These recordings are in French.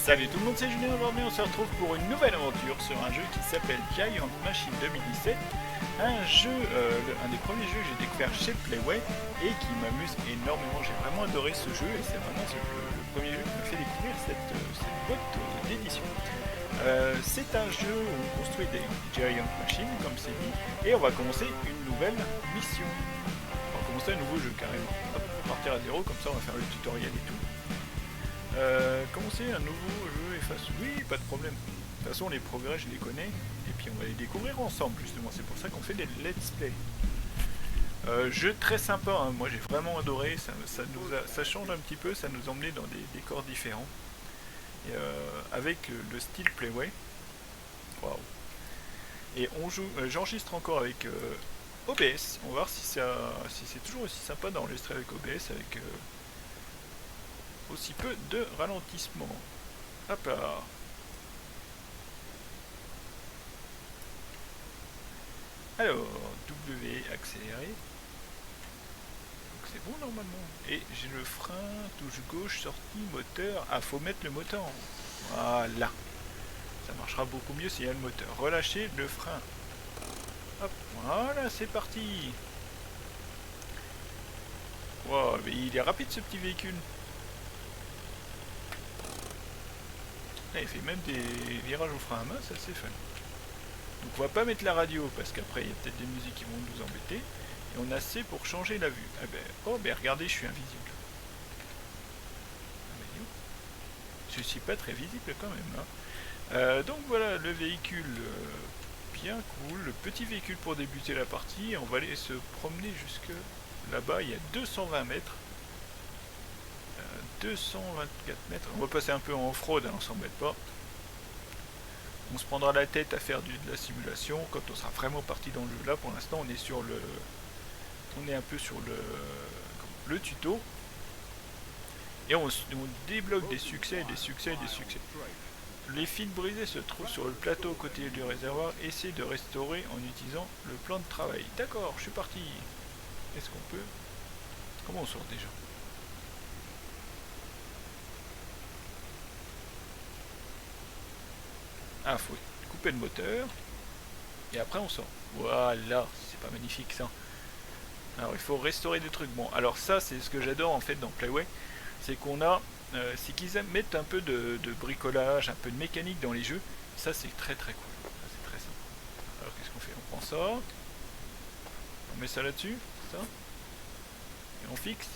Salut tout le monde, c'est Julien. Aujourd'hui on se retrouve pour une nouvelle aventure sur un jeu qui s'appelle Giant Machine 2017. Un jeu, un des premiers jeux que j'ai découvert chez Playway et qui m'amuse énormément. J'ai vraiment adoré ce jeu et c'est vraiment le premier jeu qui m'a fait découvrir cette boîte d'édition. C'est un jeu où on construit des Giant Machines comme c'est dit et on va commencer une nouvelle mission. On va commencer un nouveau jeu carrément. Hop, on va partir à zéro, comme ça on va faire le tutoriel et tout. Commencer un nouveau jeu efface. Oui, pas de problème. De toute façon, les progrès, je les connais. Et puis, on va les découvrir ensemble, justement. C'est pour ça qu'on fait des let's play. Jeu très sympa. Hein. Moi, j'ai vraiment adoré. Ça change un petit peu. Ça nous emmenait dans des décors différents. Et, avec le style Playway. Waouh. Et on joue. J'enregistre encore avec OBS. On va voir si c'est toujours aussi sympa d'enregistrer avec OBS. Avec. Aussi peu de ralentissement. Hop là. Alors, W accéléré. Donc c'est bon normalement. Et j'ai le frein, touche gauche, sortie, moteur. Ah, faut mettre le moteur en haut. Voilà. Ça marchera beaucoup mieux s'il y a le moteur. Relâchez le frein. Hop, voilà, c'est parti. Wow, mais il est rapide ce petit véhicule. Il fait même des virages au frein à main, ça c'est fun. Donc on va pas mettre la radio parce qu'après il y a peut-être des musiques qui vont nous embêter. Et on a assez pour changer la vue. Ah ben, oh ben regardez, je suis invisible. Ah ben, je suis pas très visible quand même. Hein. Donc voilà, le véhicule bien cool. Le petit véhicule pour débuter la partie. Et on va aller se promener jusque là-bas. Il y a 220 mètres. 224 mètres. On va passer un peu en off-road, hein, on s'embête pas. On se prendra la tête à faire de la simulation quand on sera vraiment parti dans le jeu. Là, pour l'instant, on est sur le, on est un peu sur le tuto. Et on débloque des succès, des succès, des succès. Les fils brisés se trouvent sur le plateau à côté du réservoir. Essayez de restaurer en utilisant le plan de travail. D'accord, je suis parti. Est-ce qu'on peut... Comment on sort déjà ? Ah, faut couper le moteur. Et après on sort. Voilà, c'est pas magnifique ça. Alors il faut restaurer des trucs. Bon, alors ça c'est ce que j'adore en fait dans Playway. C'est qu'on a... c'est qu'ils mettent un peu de bricolage, un peu de mécanique dans les jeux. Ça c'est très très cool. Ça c'est très sympa. Alors qu'est-ce qu'on fait ? On prend ça. On met ça là-dessus. Ça. Et on fixe.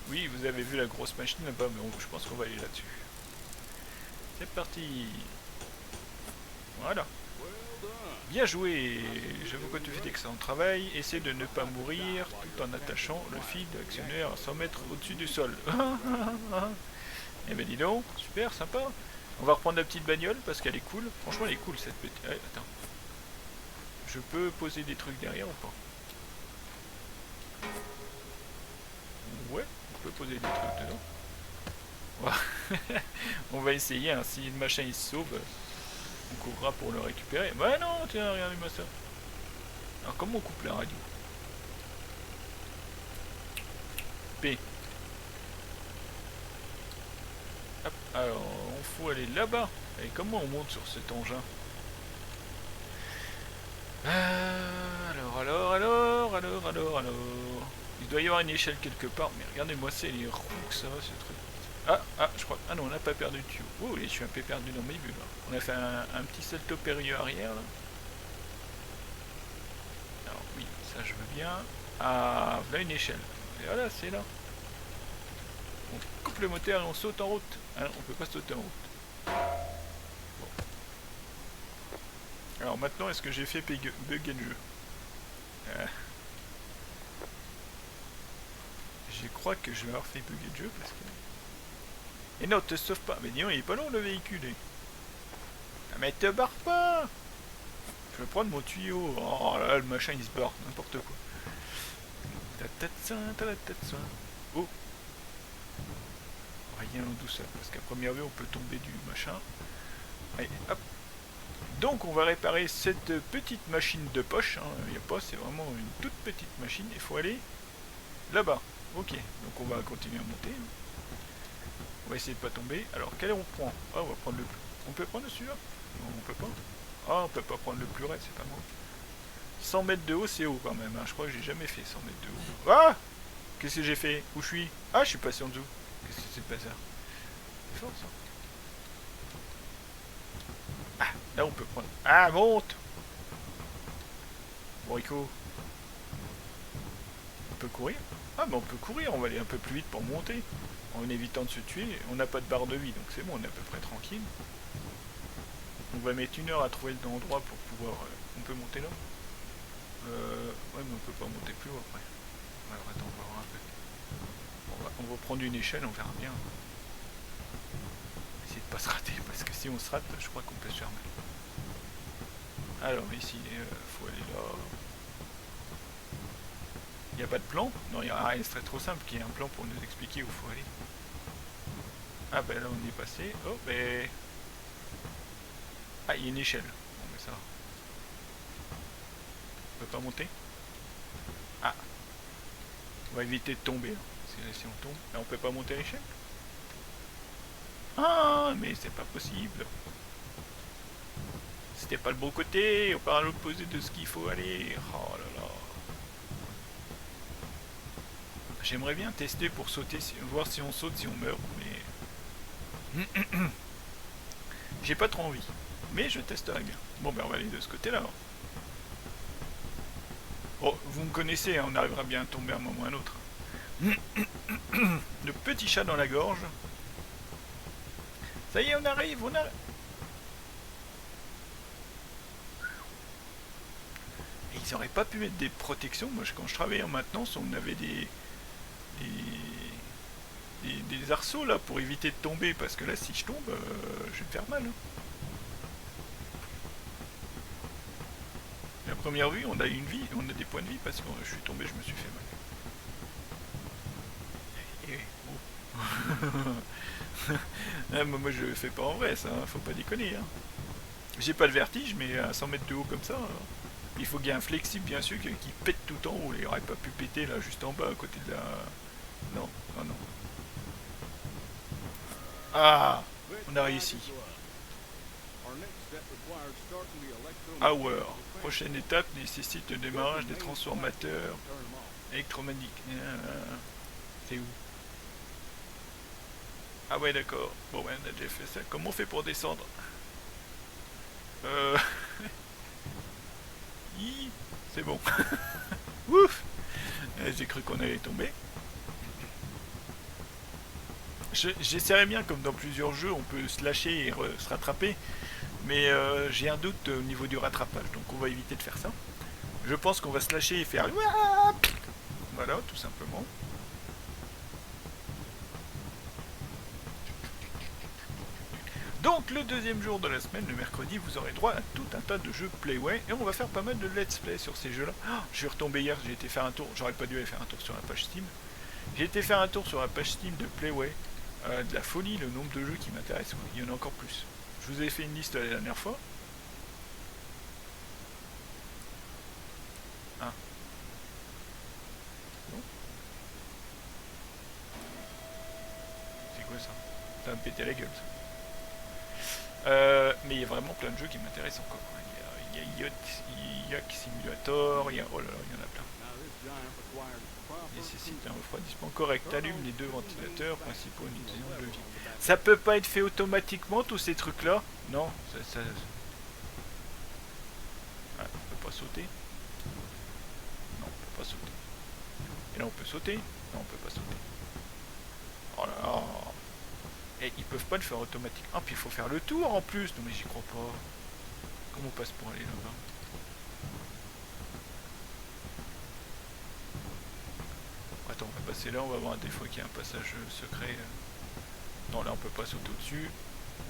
Oui, vous avez vu la grosse machine là-bas, mais je pense qu'on va aller là-dessus. C'est parti. Voilà. Bien joué. J'avoue que tu fais d'excellent travail. Essaie de ne pas mourir tout en attachant le fil d'actionnaire à 100 mètres au-dessus du sol. Eh ben dis donc, super, sympa. On va reprendre la petite bagnole parce qu'elle est cool. Franchement, elle est cool cette petite... Allez, attends. Je peux poser des trucs derrière ou pas ? Ouais, on peut poser des trucs dedans. On va essayer, hein. Si le machin il se sauve, on courra pour le récupérer. Bah non, tiens, regardez-moi ça. Alors comment on coupe la radio ? P. Hop, alors on faut aller là-bas. Et comment on monte sur cet engin ? Alors. Il doit y avoir une échelle quelque part, mais regardez-moi, c'est les roues que ça va ce truc. Je crois. Ah non, on n'a pas perdu de tuyau. Oh, je suis un peu perdu dans mes bulles. On a fait un petit salto périlleux arrière là. Alors oui, ça je veux bien. Ah, voilà une échelle. Et voilà, c'est là. On coupe le moteur et on saute en route. Ah non, on peut pas sauter en route. Bon. Alors maintenant, est-ce que j'ai fait bugger le jeu ? Je crois que je vais avoir fait bugger le jeu parce que... Et non, te sauve pas. Mais dis donc, il est pas long le véhicule. Ah, mais te barre pas. Je vais prendre mon tuyau. Oh là, le machin il se barre, n'importe quoi. Oh. Rien en douceur, parce qu'à première vue on peut tomber du machin. Allez, hop. Donc on va réparer cette petite machine de poche. Il n'y a pas, c'est vraiment une toute petite machine. Il faut aller là-bas. Ok, donc on va continuer à monter. On va essayer de pas tomber. Alors, quel on prend? Ah, on va prendre le plus... On peut prendre celui-là? Non, on peut pas. Ah, on peut pas prendre le plus raide, c'est pas moi. 100 mètres de haut, c'est haut quand même. Hein. Je crois que j'ai jamais fait 100 mètres de haut. Ah! Qu'est-ce que j'ai fait? Où je suis? Ah, je suis passé en dessous. Qu'est-ce que c'est pas ça? C'est fort ça. Ah, là on peut prendre. Ah, monte! Bon, Rico. On peut courir? Ah, mais on peut courir, on va aller un peu plus vite pour monter. En évitant de se tuer. On n'a pas de barre de vie, donc c'est bon, on est à peu près tranquille. On va mettre 1 heure à trouver l'endroit pour pouvoir... on peut monter là? Ouais, mais on peut pas monter plus haut après. Alors attends, on va voir un peu. On va prendre une échelle, on verra bien. Essayer de pas se rater, parce que si on se rate, je crois qu'on peut se faire mal. Alors ici, faut aller là. Il n'y a pas de plan? Non, il n'y a rien, c'est trop simple qu'il y ait un plan pour nous expliquer où il faut aller. Ah ben là on y est passé. Oh ben... Ah, il y a une échelle. Bon ben ça va. On peut pas monter? Ah. On va éviter de tomber. Hein. Parce que si on tombe... Là on peut pas monter à l'échelle? Ah, mais c'est pas possible. C'était pas le bon côté, on part à l'opposé de ce qu'il faut aller. Oh là là. J'aimerais bien tester pour sauter, voir si on saute, si on meurt, mais... J'ai pas trop envie. Mais je testerai bien. Bon ben on va aller de ce côté-là. Oh, vous me connaissez, hein, on arrivera bien à tomber à un moment ou à un autre. Le petit chat dans la gorge. Ça y est, on arrive, on arrive. Et ils auraient pas pu mettre des protections. Moi, quand je travaillais en maintenance, on avait des arceaux là pour éviter de tomber. Parce que là, si je tombe, je vais me faire mal. Hein. À première vue, on a une vie, on a des points de vie parce que je suis tombé, je me suis fait mal. Et, oh. Ah, moi je le fais pas en vrai, ça, hein, faut pas déconner. Hein. J'ai pas le vertige, mais à 100 mètres de haut comme ça, il faut qu'il y ait un flexible bien sûr qui pète tout en haut. Il aurait pas pu péter là juste en bas à côté de la. Non, non, non. Ah, on a réussi. Hour. Prochaine étape nécessite le démarrage des transformateurs électromagnétiques. C'est où? Ah ouais d'accord. Bon ouais, on a déjà fait ça. Comment on fait pour descendre? C'est bon. Ouf. J'ai cru qu'on allait tomber. J'essaierai bien, comme dans plusieurs jeux, on peut se lâcher et se rattraper. Mais j'ai un doute au niveau du rattrapage, donc on va éviter de faire ça. Je pense qu'on va se lâcher et faire... Voilà, tout simplement. Donc le deuxième jour de la semaine, le mercredi, vous aurez droit à tout un tas de jeux Playway. Et on va faire pas mal de let's play sur ces jeux-là. Oh, je suis retombé hier, j'ai été faire un tour. J'aurais pas dû aller faire un tour sur la page Steam. J'ai été faire un tour sur la page Steam de Playway. De la folie, le nombre de jeux qui m'intéressent. Il y en a encore plus. Je vous ai fait une liste la dernière fois. Ah. Non. C'est quoi ça? Ça va me péter la gueule ça. Mais il y a vraiment plein de jeux qui m'intéressent encore. Il y a Yacht Simulator, il y a... Oh là là, il y en a plein. Nécessite un refroidissement correct. Allume les 2 ventilateurs principaux une dizaine de levier. Ça peut pas être fait automatiquement tous ces trucs là? Non, ça... Ah, on peut pas sauter? Non, on peut pas sauter. Et là on peut sauter? Non, on peut pas sauter. Oh là là. Et ils peuvent pas le faire automatiquement. Ah, puis il faut faire le tour en plus. Non mais j'y crois pas. Comment on passe pour aller là-bas? Attends, on va passer là, on va voir des fois qu'il y a un passage secret. Non, là on peut pas sauter au-dessus.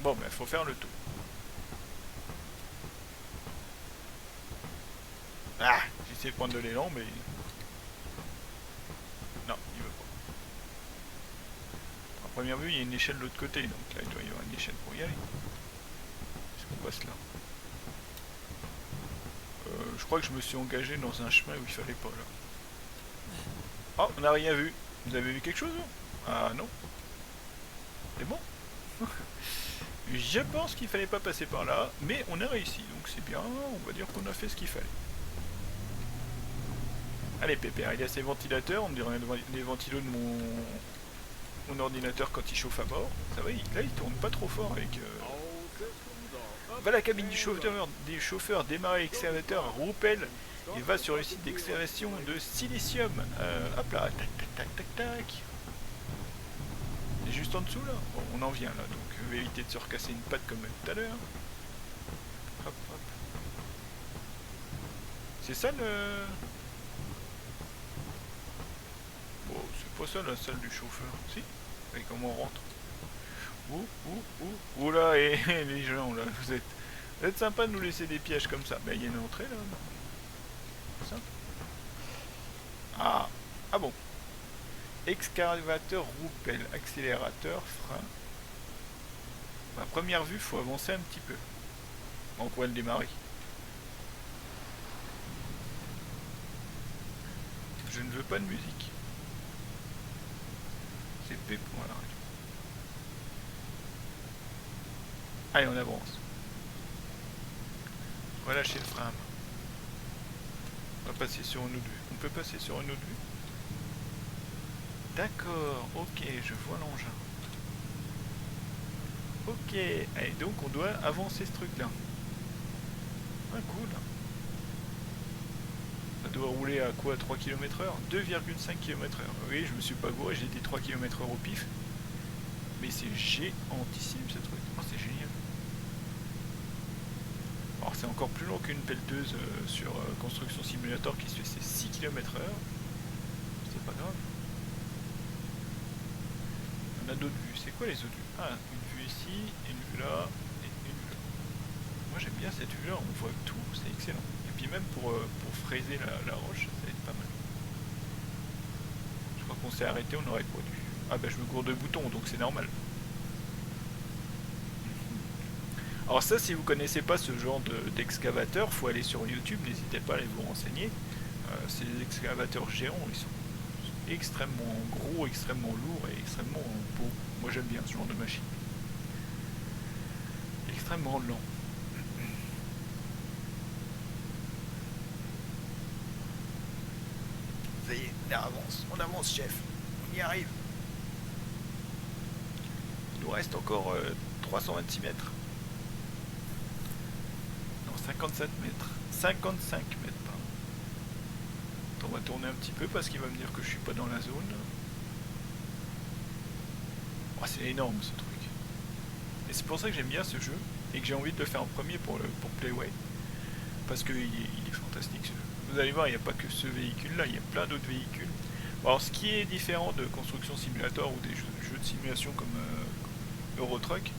Bon, mais il faut faire le tour. Ah, j'essaie de prendre de l'élan, mais... Non, il veut pas. À première vue, il y a une échelle de l'autre côté, donc là il doit y avoir une échelle pour y aller. Est-ce qu'on passe là? Je crois que je me suis engagé dans un chemin où il fallait pas là. Oh, on n'a rien vu. Vous avez vu quelque chose? Ah non. C'est bon. Je pense qu'il fallait pas passer par là, mais on a réussi, donc c'est bien, on va dire qu'on a fait ce qu'il fallait. Allez Pépère, il y a ses ventilateurs, on dirait les ventilos de mon ordinateur quand il chauffe à mort. Ça va, là il tourne pas trop fort avec... Va à la cabine du chauffeur, démarrer l'excavateur, roupelle, et va sur le site d'excavation de silicium. Hop là, tac tac tac tac tac. Et juste en dessous là, bon, on en vient là, donc je vais éviter de se recasser une patte comme tout à l'heure. Hop hop. C'est ça le... Bon, c'est pas ça la salle du chauffeur, si? Et comment on rentre? Ouh là, et les gens là, vous êtes sympa de nous laisser des pièges comme ça. Mais il y a une entrée là, ça. Ah bon. Excavateur, roupelle, accélérateur, frein. À première vue, faut avancer un petit peu. On pourrait le démarrer. Je ne veux pas de musique. C'est P. Voilà. Allez, on avance. On va lâcher le frein. On va passer sur un autre vue. On peut passer sur un autre vue. D'accord, ok, je vois l'engin. Ok, et donc on doit avancer ce truc là. Ah cool. Ça doit rouler à quoi, 3 km/h? 2,5 km/h. Oui, je me suis pas gouré, j'ai dit 3 km/h au pif. Mais c'est géantissime ce truc. Oh, c'est génial. Alors c'est encore plus long qu'une pelleteuse sur Construction Simulator qui se fait ses 6 km/h. C'est pas grave. On a d'autres vues. C'est quoi les autres vues? Ah, une vue ici, une vue là, et une vue là. Moi j'aime bien cette vue là, on voit tout, c'est excellent. Et puis même pour fraiser la roche, ça va être pas mal. Je crois qu'on s'est arrêté, on aurait quoi dû. Ah bah je me gourde de boutons, donc c'est normal. Alors ça, si vous connaissez pas ce genre d'excavateur, faut aller sur YouTube, n'hésitez pas à aller vous renseigner. C'est des excavateurs géants, ils sont extrêmement gros, extrêmement lourds et extrêmement beaux. Moi j'aime bien ce genre de machine. Extrêmement lent. Ça y est, on avance chef, on y arrive. Il nous reste encore 326 mètres. Non, 57 mètres. 55 mètres, pardon. On va tourner un petit peu parce qu'il va me dire que je suis pas dans la zone. Oh, c'est énorme ce truc. Et c'est pour ça que j'aime bien ce jeu et que j'ai envie de le faire en premier pour Playway. Parce qu'il est fantastique ce jeu. Vous allez voir, il n'y a pas que ce véhicule là, il y a plein d'autres véhicules. Alors ce qui est différent de Construction Simulator ou des jeux de simulation comme Euro Truck,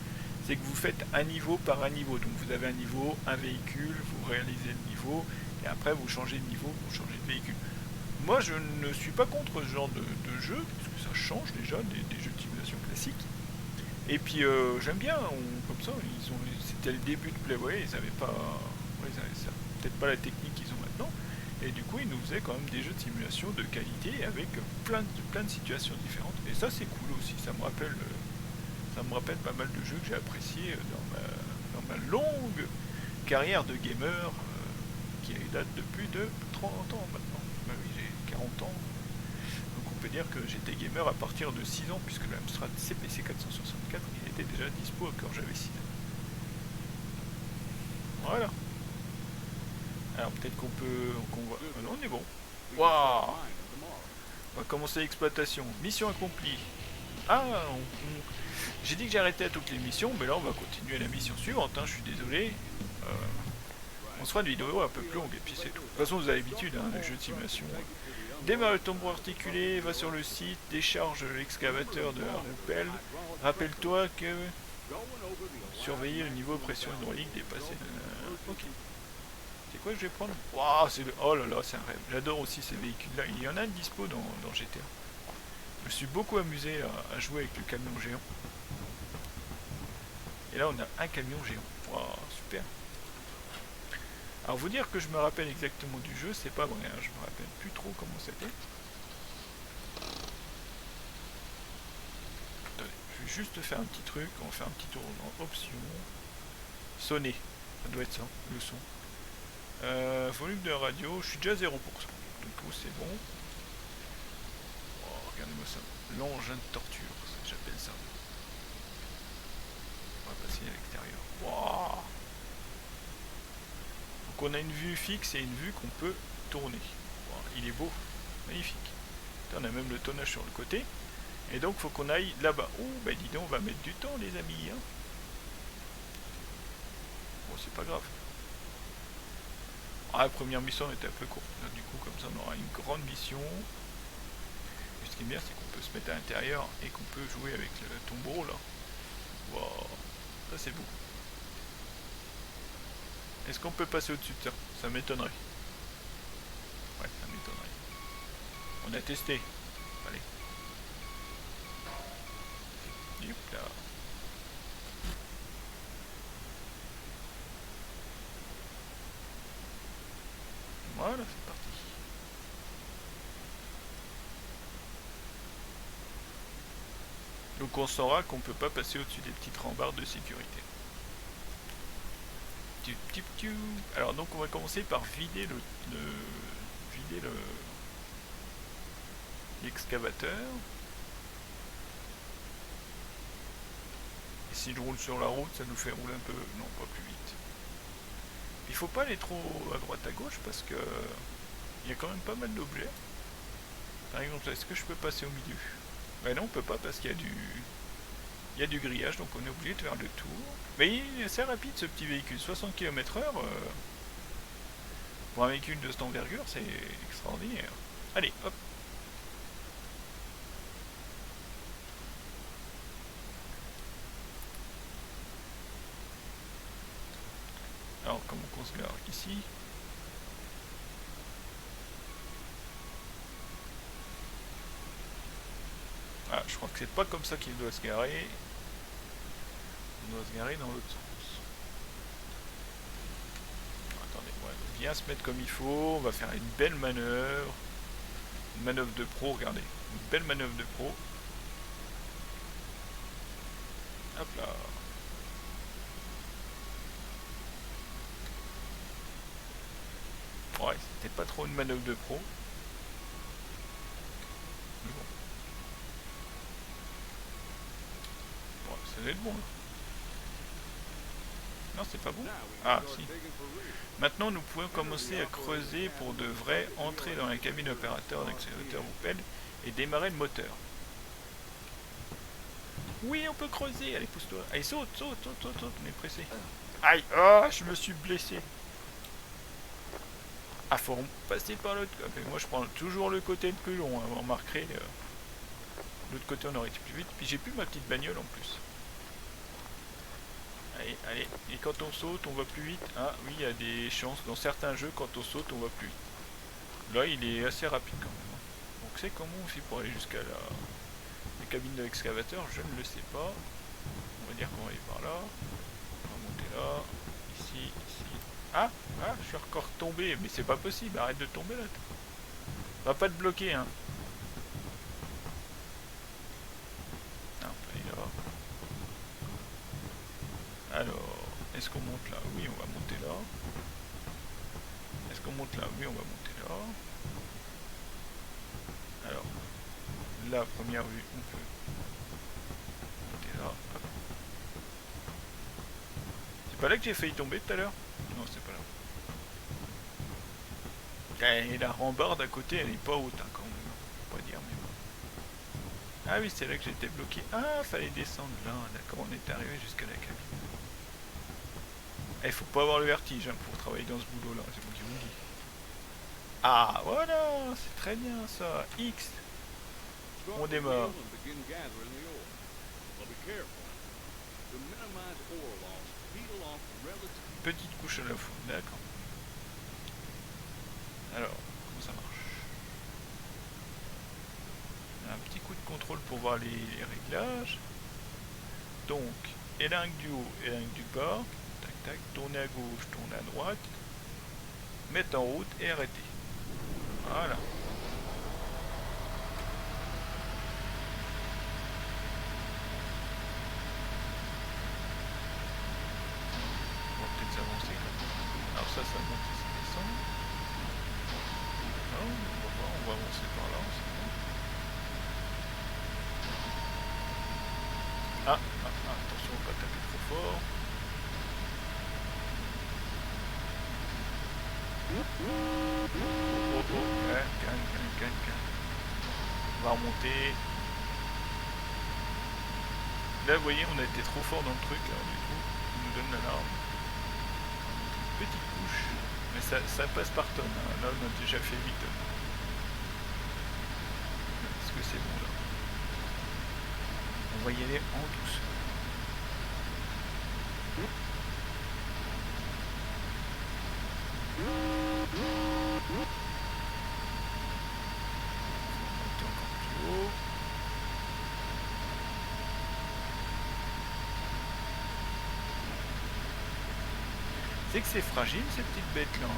c'est que vous faites un niveau par un niveau. Donc vous avez un niveau, un véhicule, vous réalisez le niveau, et après vous changez de niveau, vous changez de véhicule. Moi je ne suis pas contre ce genre de jeu, parce que ça change déjà des jeux de simulation classiques. Et puis j'aime bien, comme ça, c'était le début de Playway, ils n'avaient pas, peut-être pas la technique qu'ils ont maintenant. Et du coup, ils nous faisaient quand même des jeux de simulation de qualité avec plein de situations différentes. Et ça, c'est cool aussi. Ça me rappelle pas mal de jeux que j'ai appréciés dans ma longue carrière de gamer qui date de plus de 30 ans maintenant. Bah oui, j'ai 40 ans. Donc on peut dire que j'étais gamer à partir de 6 ans, puisque le Amstrad CPC 464, il était déjà dispo quand j'avais 6 ans. Voilà. Alors peut-être qu'on va... Ah non, on est bon. Waouh! On va commencer l'exploitation. Mission accomplie. Ah, j'ai dit que j'arrêtais à toutes les missions, mais là on va continuer la mission suivante, hein, je suis désolé. On se fera une vidéo un peu plus longue, et puis c'est tout. De toute façon, vous avez l'habitude, hein, les jeux de simulation. Démarre le tambour articulé, va sur le site, décharge l'excavateur de la roupelle. Rappelle-toi que... Surveiller le niveau de pression hydraulique dépassé. Ok. C'est quoi que je vais prendre? Waouh, oh là là, c'est un rêve. J'adore aussi ces véhicules-là. Il y en a une dispo dans GTA. Je me suis beaucoup amusé à jouer avec le camion géant. Et là, on a un camion géant. Waouh, super. Alors, vous dire que je me rappelle exactement du jeu, c'est pas vrai. Hein. Je me rappelle plus trop comment c'était. juste faire un petit truc. On va faire un petit tour dans options. Sonner. Ça doit être ça, le son. Volume de radio, je suis déjà à 0%. Du coup, c'est bon. Oh, regardez-moi ça. L'engin de torture, j'appelle ça. On va passer à l'extérieur. Wow. Donc on a une vue fixe et une vue qu'on peut tourner. Wow, il est beau, magnifique. On a même le tonnage sur le côté. Et donc faut qu'on aille là-bas. Oh bah dis donc, on va mettre du temps les amis. Hein. Bon c'est pas grave. Ah, la première mission était un peu courte. Du coup comme ça on aura une grande mission. Et ce qui est bien c'est qu'on peut se mettre à l'intérieur et qu'on peut jouer avec le tombeau là. Wow. Ça c'est beau. Est-ce qu'on peut passer au-dessus de ça? Ça m'étonnerait. Ouais, ça m'étonnerait. On a testé. Allez. Hop là. Voilà, c'est parti. Donc on saura qu'on peut pas passer au-dessus des petites rambardes de sécurité. Alors donc on va commencer par vider l'excavateur. Et s'il roule sur la route, ça nous fait rouler un peu, non pas plus vite. Il faut pas aller trop à droite à gauche parce que il y a quand même pas mal d'objets. Par exemple, est-ce que je peux passer au milieu? Ben non, on peut pas parce qu'il y a du grillage, donc on est obligé de faire le tour. Mais il est assez rapide ce petit véhicule, 60 km/h. Pour un véhicule de cette envergure, c'est extraordinaire. Allez, hop. Alors, comment qu'on se gare ici? Ah, je crois que c'est pas comme ça qu'il doit se garer. On doit se garer dans l'autre sens. Attendez, ouais, bien se mettre comme il faut. On va faire une belle manœuvre. Une manœuvre de pro, regardez. Une belle manœuvre de pro. Hop là. Ouais, c'était pas trop une manœuvre de pro. Mais bon. Bon, ça doit être bon. Non, c'est pas bon. Ah, si. Maintenant, nous pouvons commencer à creuser pour de vrai, entrer dans la cabine opérateur d'excavateur Opel et démarrer le moteur. Oui, on peut creuser. Allez, pousse-toi. Allez, saute, saute, saute, saute, saute. On est pressé. Aïe, oh, je me suis blessé. Ah, faut passer par l'autre côté. Moi, je prends toujours le côté le plus long. Hein. Vous remarquerez, l'autre côté, on aurait été plus vite. Puis j'ai plus ma petite bagnole en plus. Allez, allez. Et quand on saute, on va plus vite. Ah oui, il y a des chances. Dans certains jeux, quand on saute, on va plus vite. Là, il est assez rapide quand même. Donc, c'est comment on fait pour aller jusqu'à la cabine de l'excavateur? Je ne le sais pas. On va dire qu'on va aller par là. On va monter là. Ici, ici. Ah, ah, je suis encore tombé. Mais c'est pas possible. Arrête de tomber là. Va pas te bloquer, hein. Ah, on peut aller là. Alors, est-ce qu'on monte là? Oui, on va monter là. Est-ce qu'on monte là? Oui, on va monter là. Alors, la première vue, on peut monter là. Hop. C'est pas là que j'ai failli tomber tout à l'heure? Non, c'est pas là. Et la rambarde à côté, elle est pas haute, hein, quand même. Faut pas dire, mais bon. Ah oui, c'est là que j'étais bloqué. Ah, fallait descendre là. D'accord, on est arrivé jusqu'à la cabine. Il faut pas avoir le vertige hein, pour travailler dans ce boulot là, c'est moi qui vous le dis. Ah voilà, c'est très bien ça. X. On démarre. Petite couche à la fois, d'accord. Alors, comment ça marche? Un petit coup de contrôle pour voir les réglages. Donc, élingue du haut, élingue du bas. Tac tac, tournez à gauche, tournez à droite. Mettre en route et arrêter. Voilà. attention, pas taper trop fort. Calme. On va remonter. Là, vous voyez, on a été trop fort dans le truc, alors du coup, il nous donne l'alarme. Une petite couche, mais ça passe par tonne, hein. Là, on a déjà fait 8 tonnes. Est-ce que c'est bon, là? On va y aller en douceur. C'est que c'est fragile ces petites bêtes là.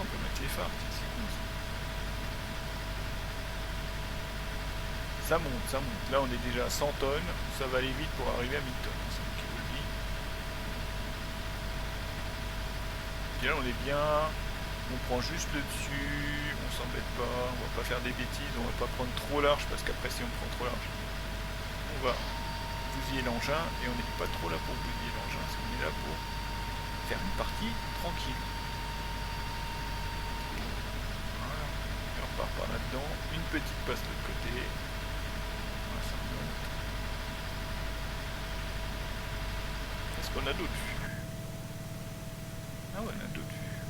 On peut mettre les phares, c'est cool ça. Ça monte. Là on est déjà à 100 tonnes, ça va aller vite pour arriver à 1000 tonnes, c'est moi qui vous le dis. Et là on est bien, on prend juste le dessus, on s'embête pas, on va pas faire des bêtises, on va pas prendre trop large parce qu'après si on prend trop large, on va bousiller l'engin et on n'est pas trop là pour bousiller l'engin, parce qu'on est là pour faire une partie tranquille. Voilà. Et on repart par là-dedans, une petite passe de l'autre côté. Voilà, ça remonte. Est-ce qu'on a d'autres vues? Ah ouais, on a d'autres vues.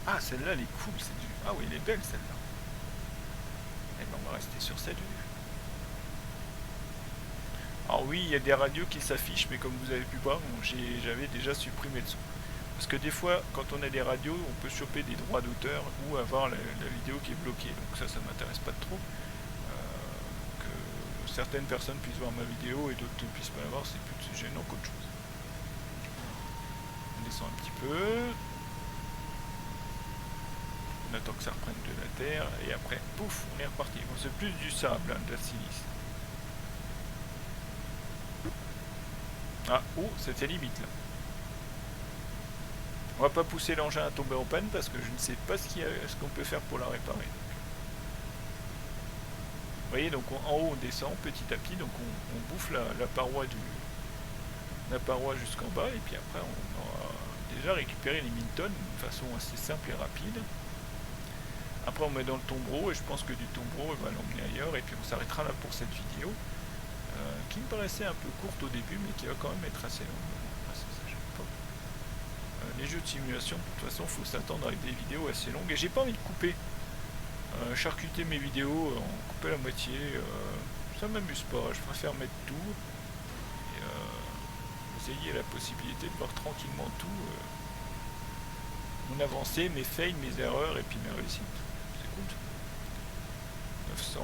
Ah, celle-là, elle est cool, cette vue. Ah oui, elle est belle, celle-là. Et ben, on va rester sur cette vue. Alors oui, il y a des radios qui s'affichent, mais comme vous avez pu voir, j'avais déjà supprimé le son. Parce que des fois, quand on a des radios, on peut choper des droits d'auteur ou avoir la vidéo qui est bloquée. Donc ça m'intéresse pas trop. Que certaines personnes puissent voir ma vidéo et d'autres ne puissent pas la voir, c'est plus gênant qu'autre chose. On descend un petit peu. On attend que ça reprenne de la terre et après, pouf, on est reparti. Bon, c'est plus du sable, hein, de la silice. Ah, oh, c'était limite là. On va pas pousser l'engin à tomber en panne parce que je ne sais pas ce qu'on peut faire pour la réparer. Vous voyez, donc en haut on descend petit à petit, donc on bouffe la paroi jusqu'en bas et puis après on aura déjà récupéré les 1000 tonnes de façon assez simple et rapide. Après on met dans le tombereau et je pense que du tombereau on va l'emmener ailleurs et puis on s'arrêtera là pour cette vidéo qui me paraissait un peu courte au début mais qui va quand même être assez longue. Les jeux de simulation, de toute façon, il faut s'attendre avec des vidéos assez longues. Et j'ai pas envie de couper, charcuter mes vidéos, en couper la moitié. Ça m'amuse pas. Je préfère mettre tout. Et vous ayez la possibilité de voir tranquillement tout. Mon avancée, mes fails, mes erreurs et puis mes réussites. C'est cool. 900,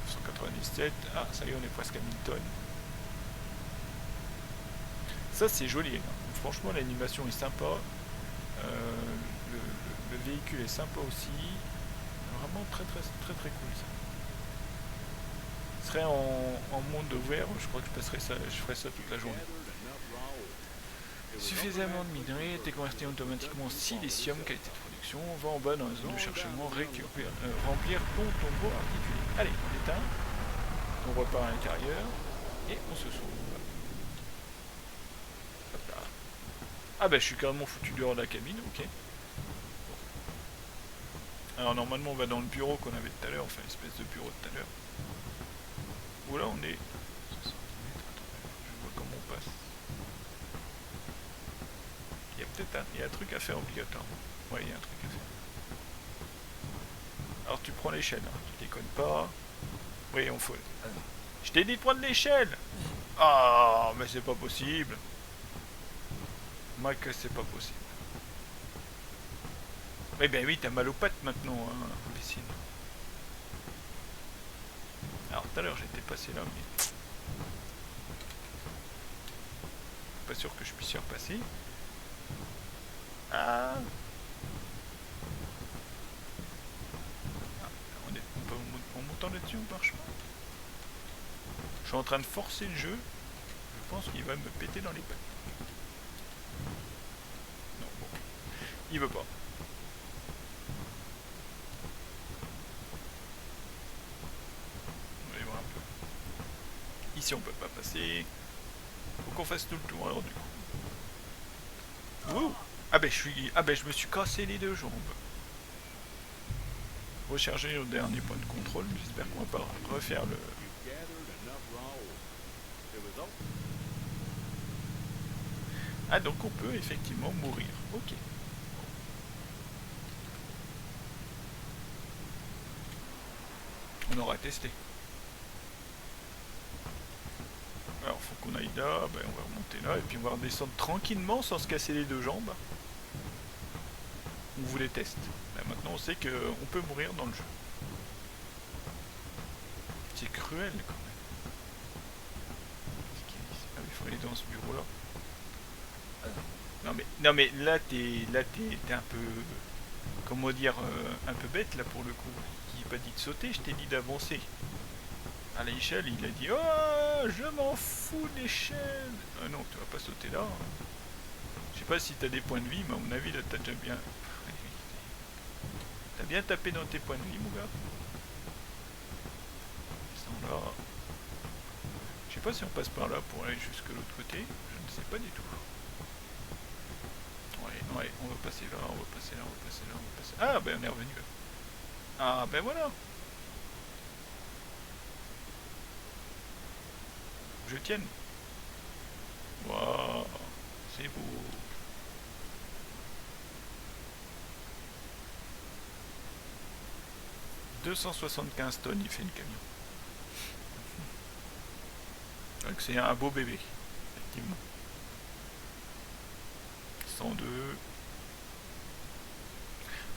997. Ah, ça y est, on est presque à 1000 tonnes. Ça, c'est joli. Hein. Franchement, l'animation est sympa. Le véhicule est sympa aussi. Vraiment très cool ça. Ce serait en monde ouvert, je crois que je ferais ça toute la journée. Suffisamment de minerais était converti automatiquement en silicium, qualité de production. On va en bas dans la zone de chargement, remplir ton tombeau articulé. Allez, on éteint. On repart à l'intérieur et on se sauve. Ah bah je suis carrément foutu dehors de la cabine, ok. Alors normalement on va dans le bureau qu'on avait tout à l'heure, enfin l'espèce de bureau de tout à l'heure. Où là on est... 60 mètres, je vois comment on passe. Il y a peut-être un truc à faire obligatoirement. Ouais, il y a un truc à faire. Alors tu prends l'échelle, hein. Tu déconnes pas. Oui, on faut... Je t'ai dit de prendre l'échelle. Ah, mais c'est pas possible. Mike, c'est pas possible. Eh ben oui, t'as mal aux pattes maintenant, hein, imbécile. Alors tout à l'heure j'étais passé là, mais... Pas sûr que je puisse y repasser. Ah, en montant là-dessus on marche pas. Je suis en train de forcer le jeu. Je pense qu'il va me péter dans les pattes. Non, bon. Il veut pas. ici on peut pas passer. Faut qu'on fasse tout le tour alors du coup. Wow. Ah ben je me suis cassé les deux jambes. Recharger au dernier point de contrôle. J'espère qu'on va pas refaire le... Ah donc on peut effectivement mourir. Ok. On aura testé. Alors faut qu'on aille là, ben, on va remonter là et puis on va redescendre tranquillement sans se casser les deux jambes. On vous les teste. Ben, maintenant on sait qu'on peut mourir dans le jeu. C'est cruel quand même. Ah, il faut aller dans ce bureau là. Non mais là t'es un peu, comment dire, un peu bête là pour le coup. Il n'a pas dit de sauter, je t'ai dit d'avancer. À l'échelle, il a dit oh je m'en fous de l'échelle. Ah non, tu vas pas sauter là. Je sais pas si t'as des points de vie, mais à mon avis là t'as déjà bien. T'as bien tapé dans tes points de vie mon gars. Ils sont là. Je sais pas si on passe par là pour aller jusque l'autre côté, je ne sais pas du tout. Ouais, on va passer là, on va passer là, on va passer là, on va passer... Ah, ben on est revenu là. Ah, ben voilà. Je tienne. Waouh, c'est beau. « 275 tonnes, il fait le camion. » Donc c'est un beau bébé, effectivement. 102.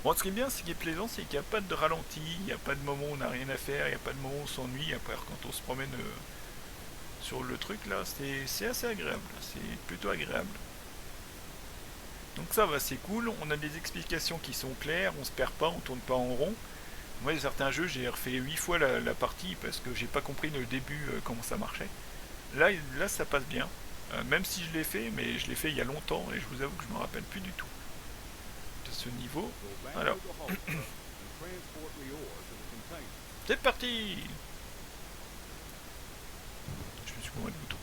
Bon, ce qui est bien, ce qui est plaisant, c'est qu'il n'y a pas de ralenti, il n'y a pas de moment où on n'a rien à faire, il n'y a pas de moment où on s'ennuie. Après, quand on se promène sur le truc là, c'est assez agréable, c'est plutôt agréable. Donc ça va, c'est cool, on a des explications qui sont claires, on se perd pas, on tourne pas en rond. Moi, il y a certains jeux, j'ai refait 8 fois la partie parce que j'ai pas compris le début comment ça marchait. Là, ça passe bien. Même si je l'ai fait, mais je l'ai fait il y a longtemps et je vous avoue que je me rappelle plus du tout de ce niveau. Alors, c'est parti. Je me suis gouré de bouton.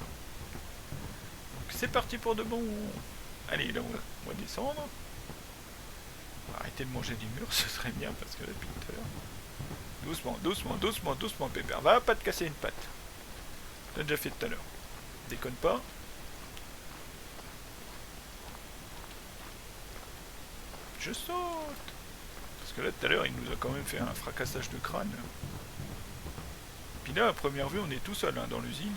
Donc c'est parti pour de bon. Allez, là on va descendre. On va arrêter de manger du mur, ce serait bien parce que là depuis tout à l'heure. Doucement, doucement, doucement, doucement, pépère. Va pas te casser une patte. T'as déjà fait tout à l'heure. Déconne pas. Je saute. Parce que là tout à l'heure il nous a quand même fait un fracassage de crâne. Puis là à première vue on est tout seul hein, dans l'usine.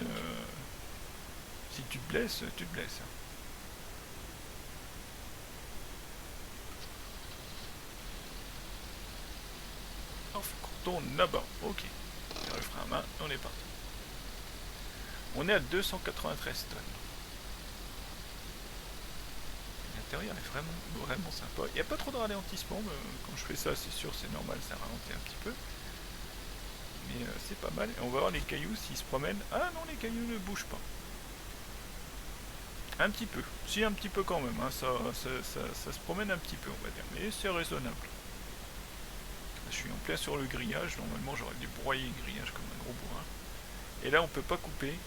Si tu te blesses, tu te blesses. Alors faut qu'on tourne là-bas. Ok. On le frein à main, on est parti. On est à 293 tonnes. L'intérieur est vraiment sympa. Il n'y a pas trop de ralentissement, mais quand je fais ça, c'est sûr, c'est normal, ça ralentit un petit peu. Mais c'est pas mal. Et on va voir les cailloux s'ils se promènent. Ah non, les cailloux ne bougent pas. Un petit peu. Si, un petit peu quand même. Hein. Ça se promène un petit peu, on va dire. Mais c'est raisonnable. Je suis en plein sur le grillage. Normalement, j'aurais dû broyer le grillage comme un gros bourrin. Et là, on peut pas couper.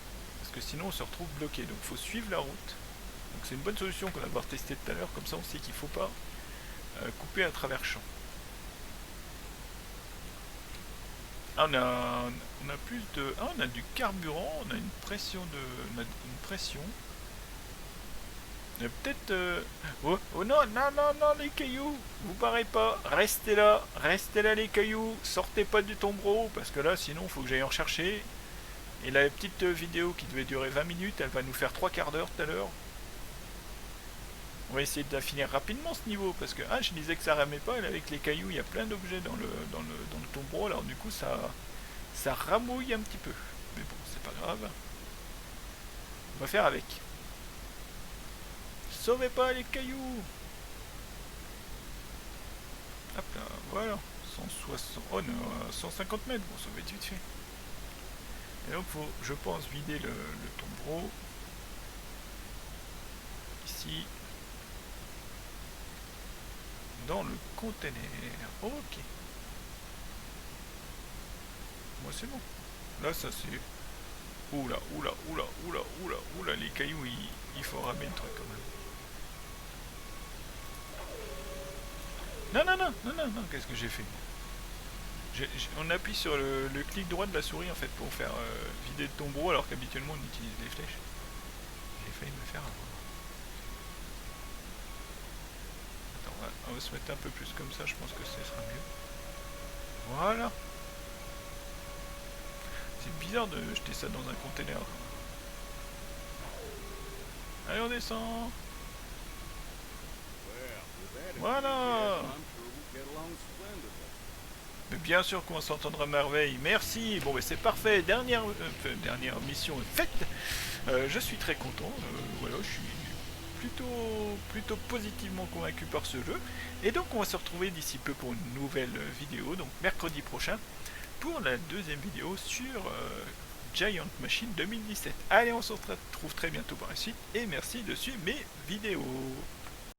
Parce que sinon, on se retrouve bloqué. Donc, il faut suivre la route. Donc c'est une bonne solution qu'on va avoir testé tout à l'heure, comme ça on sait qu'il ne faut pas couper à travers champ. Ah, on a plus de... Ah, on a du carburant, on a une pression de... On a une pression. Peut-être... Oh, oh non, non, non, non, les cailloux, vous barrez pas, restez là les cailloux, sortez pas du tombereau, parce que là sinon il faut que j'aille en rechercher. Et la petite vidéo qui devait durer 20 minutes, elle va nous faire 3/4 d'heure tout à l'heure. On va essayer de finir rapidement ce niveau, parce que je disais que ça ramait pas, et avec les cailloux, il y a plein d'objets dans le tombereau, alors du coup ça ramouille un petit peu. Mais bon, c'est pas grave. On va faire avec. Sauvez pas les cailloux. Hop là, voilà. 160... Oh non, 150 mètres, bon, ça va être vite fait. Et donc, faut, je pense, vider le tombereau. Ici. Dans le conteneur. Ok. Moi c'est bon. Là ça c'est... Oula, oula, oula, oula, oula, oula, les cailloux, il faut ramer le truc quand même. Non, non, non, non, non, non, qu'est-ce que j'ai fait? On appuie sur le clic droit de la souris en fait pour faire vider le tombeau alors qu'habituellement on utilise les flèches. J'ai failli me faire avoir. Attends, on va se mettre un peu plus comme ça, je pense que ce sera mieux. Voilà. C'est bizarre de jeter ça dans un container. Allez, on descend. Voilà. Mais bien sûr qu'on s'entendra à merveille. Merci. Bon, mais c'est parfait. Dernière mission faite. Je suis très content. Voilà, je suis plutôt positivement convaincu par ce jeu. Et donc, on va se retrouver d'ici peu pour une nouvelle vidéo. Donc, mercredi prochain, pour la deuxième vidéo sur Giant Machine 2017. Allez, on se retrouve très bientôt par la suite. Et merci de suivre mes vidéos.